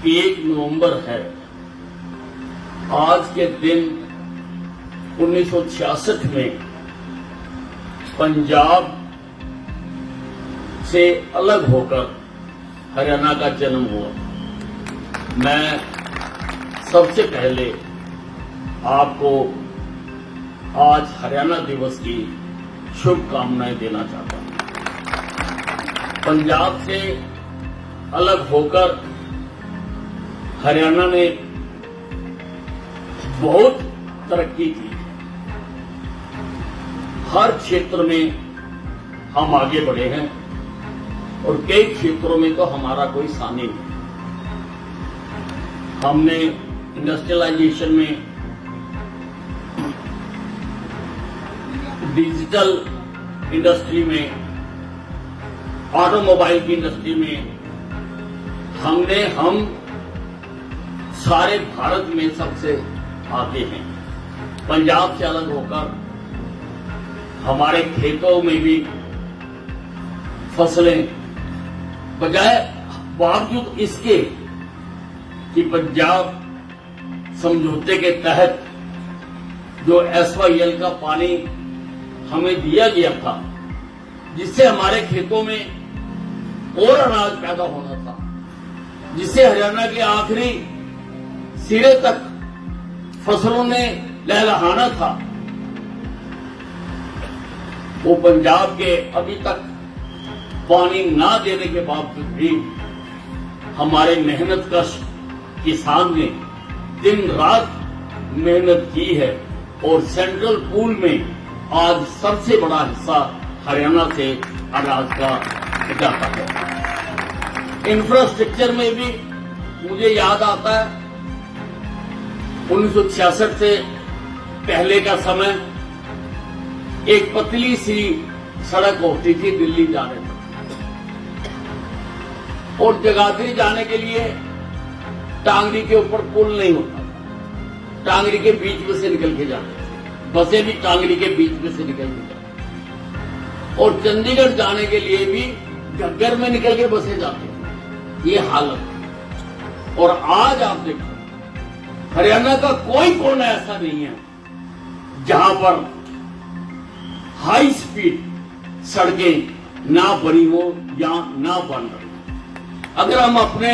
1 नवंबर है। आज के दिन 1966 में पंजाब से अलग होकर हरियाणा का जन्म हुआ। मैं सबसे पहले आपको आज हरियाणा दिवस की शुभकामनाएं देना चाहता हूं। पंजाब से अलग होकर हरियाणा ने बहुत तरक्की की। हर क्षेत्र में हम आगे बढ़े हैं और कई क्षेत्रों में तो हमारा कोई सानी नहीं। हमने इंडस्ट्रियलाइजेशन में, डिजिटल इंडस्ट्री में, ऑटोमोबाइल की इंडस्ट्री में हम सारे भारत में सबसे आगे हैं। पंजाब से अलग होकर हमारे खेतों में भी फसलें, बजाय बावजूद इसके कि पंजाब समझौते के तहत जो SYL का पानी हमें दिया गया था, जिससे हमारे खेतों में और अनाज पैदा होना था, जिससे हरियाणा के आखिरी सिरे तक फसलों ने लहलहाना था, वो पंजाब के अभी तक पानी ना देने के बावजूद भी हमारे मेहनतकश किसान ने दिन रात मेहनत की है और सेंट्रल पूल में आज सबसे बड़ा हिस्सा हरियाणा से अनाज का जाता है। इंफ्रास्ट्रक्चर में भी मुझे याद आता है 1966 से पहले का समय, एक पतली सी सड़क होती थी दिल्ली जाने तक, और जगाधरी जाने के लिए टांगरी के ऊपर पुल नहीं होता था, टांगरी के बीच में से निकल के जाते थे, बसें भी टांगरी के बीच में से निकल के जाती, और चंडीगढ़ जाने के लिए भी घग्गर में निकल के बसें जाती थी। ये हालत। और आज आप देखो हरियाणा का कोई कोना ऐसा नहीं है जहां पर हाई स्पीड सड़कें ना बनी हो या ना बन रही। अगर हम अपने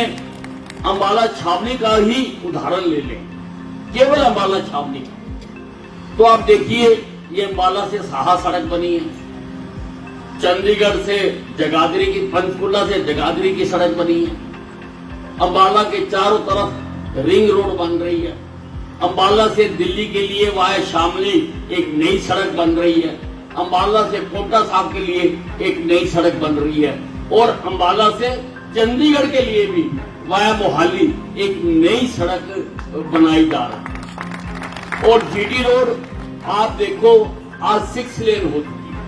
अंबाला छावनी का ही उदाहरण ले लें, केवल अंबाला छावनी का, तो आप देखिए ये अंबाला से साहा सड़क बनी है, चंडीगढ़ से जगाधरी की, पंचकुला से जगाधरी की सड़क बनी है, अंबाला के चारों तरफ रिंग रोड बन रही है, अंबाला से दिल्ली के लिए वाया शामली एक नई सड़क बन रही है, अंबाला से कोटा साहब के लिए एक नई सड़क बन रही है, और अंबाला से चंडीगढ़ के लिए भी वाया मोहाली एक नई सड़क बनाई जा रही है। और GT रोड आप देखो आज 6 लेन हो चुकी है,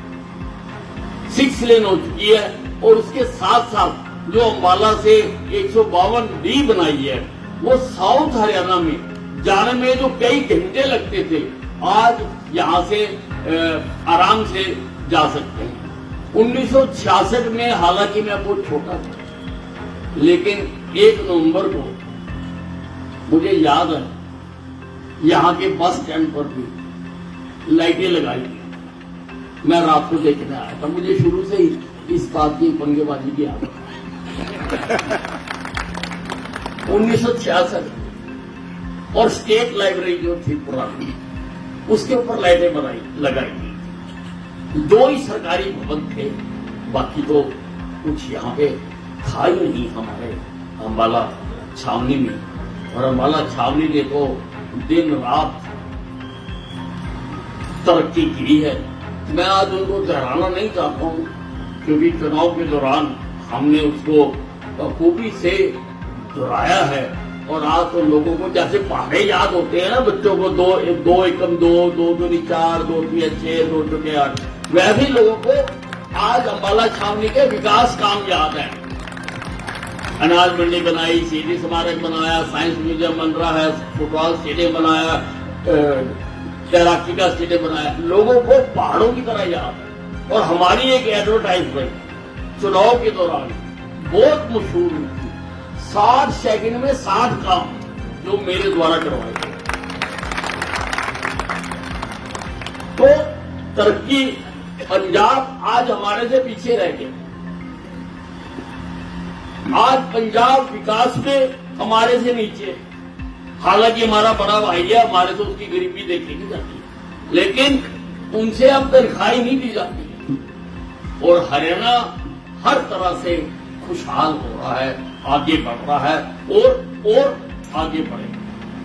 6 लेन हो चुकी है, और उसके साथ साथ जो अंबाला से 152D बनाई है, वो साउथ हरियाणा में जाने में जो कई घंटे लगते थे, आज यहां से आराम से जा सकते हैं। 1966 में हालांकि मैं बहुत छोटा था, लेकिन 1 नवंबर को मुझे याद है यहां के बस स्टैंड पर भी लाइटें लगाई थी। मैं रात को देखने आया था, मुझे शुरू से ही इस बात की पंगेबाजी की आदत है। 1966 और स्टेट लाइब्रेरी जो थी पुरानी, उसके ऊपर लाइटें लगाई थी। 2 ही सरकारी भवन थे, बाकी तो कुछ यहाँ पे था ही नहीं हमारे अंबाला छावनी में। और अंबाला छावनी ने तो दिन रात तरक्की की है। मैं आज उनको दोहराना नहीं चाहता हूं, क्योंकि चुनाव के दौरान हमने उसको बखूबी से दोहराया है। और आज तो लोगों को जैसे पहाड़े याद होते हैं ना बच्चों को, 2 एकम 2, 2 दूनी 4, 2 3 6, 2 चौके 8, वैसे लोगों को आज अंबाला छावनी के विकास काम याद है। अनाज मंडी बनाई, CD स्मारक बनाया, साइंस म्यूजियम बन रहा है, फुटबॉल स्टेडियम बनाया, तैराकी का स्टेडियम बनाया, लोगों को पहाड़ों की तरह याद है। और हमारी एक एडवर्टाइजमेंट चुनाव के दौरान बहुत मशहूर हुई थी, 60 सेकंड में 60 काम जो मेरे द्वारा करवाए गए। तो तरक्की पंजाब आज हमारे से पीछे रह गया। आज पंजाब विकास में हमारे से नीचे है। हालांकि हमारा बड़ा भाई है, हमारे से उसकी गरीबी देखी नहीं जाती, लेकिन उनसे अब तनख्वाही नहीं दी जाती। और हरियाणा हर तरह से खुशहाल हो रहा है, आगे बढ़ रहा है और आगे बढ़ेगा।